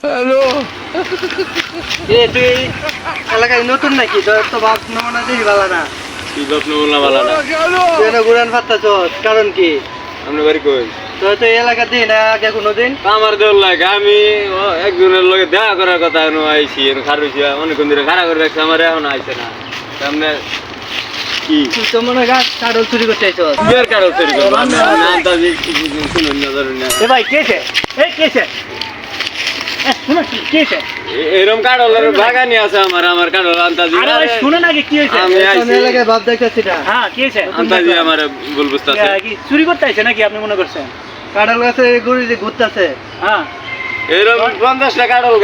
hello তুই এলাকায় নতুন নাকি তোর তো বাপ নমুনা দেখি ভালো না কি বাপ নমুনা ভালো না তুই না ঘুরান ফাত্তাছ কারণ কি আমরা বাড়ি কই তোর তো এলাকা দিই না আগে কোনোদিন আমার দেওয়ার লাগে আমি একজনের লগে দেখা করার কথা এখনো আইছি খারুছি অনেকক্ষণ ধরে খাড়া করে রাখছি আমার এখন আইছে না সামনে কি তুই তো মনে হয় কারণ চুরি করতে আইছ বিয়ের কারো তৈরি করবো নামটা শুনুন না ধরুন না এ ভাই কেছে এই কেছে শুনো কেছে এরকম কাঠলের বাগানই আছে আমার কাঠল আন্তাজি আরে ভাই শুনে নাকি কি হইছে আমি আইছি এলাকায় বাপ দেখতেছি না হ্যাঁ কি হইছে আন্তাজি আমার ভুল বুঝতাছে কি চুরি করতে আইছে নাকি আপনি মনে করছেন কাঁঠাল গাছে ঘুরে যে ঘুরতেছে হ্যাঁ এরকম 50টা কাঠল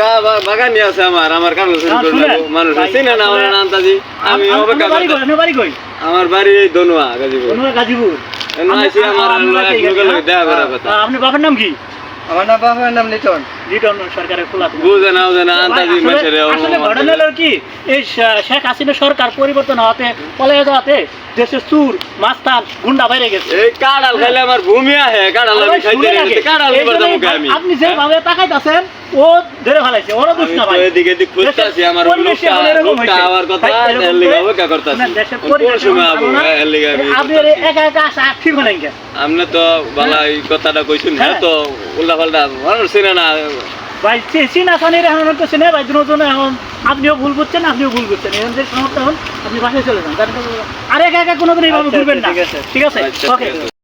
বাগানই আছে আমার কাঠল চুরি করবো মানুষ চিনে না আমার আন্তাজি আমি অপেক্ষা বাড়ি কই বাড়ি কই আমার বাড়ি এই দনুয়া গাজীপুর গাজীপুর আইছি আমার লোকের দেখা করার কথা আপনার বাবার নাম কি আমার না বাবার নাম লিটন লিটন সরকারের খোলা বুঝে না আন্তাজি মেসের আসলে ঘটনা হলো কি এই শেখ হাসিনা সরকার পরিবর্তন হতে পলায় যাওয়াতে দেশের চুর মাস্তান গুন্ডা বাইরে গেছে এই কাঁঠাল খাইলে আমার ভূমি আহে কাঁঠাল আমি খাইতে রেখেছি কাঁঠাল নিবার যাবো আমি আপনি যেভাবে তাকাইতেছেন ও ধরে ফেলাইছে ওরা দোষ না ভাই এদিকে এদিক খুঁজতেছি আমার লোকটা আবার কথা এর লিগা অপেক্ষা করতেছি কোন সময় আবু এর লিগা আপনি একা একা আসা ঠিক হলেন কেন আপনি তো বালা এই কথাটা কইছেন হ্যাঁ তো উল্টা পাল্টা মানুষ চিনে না ভাই চিনা সানির এখন তো চিনে ভাই দুজন এখন আপনিও ভুল করছেন এখন যে সমস্যা হন আপনি বাসায় চলে যান আর একা একা কোনোদিন এইভাবে ঘুরবেন না ঠিক আছে ওকে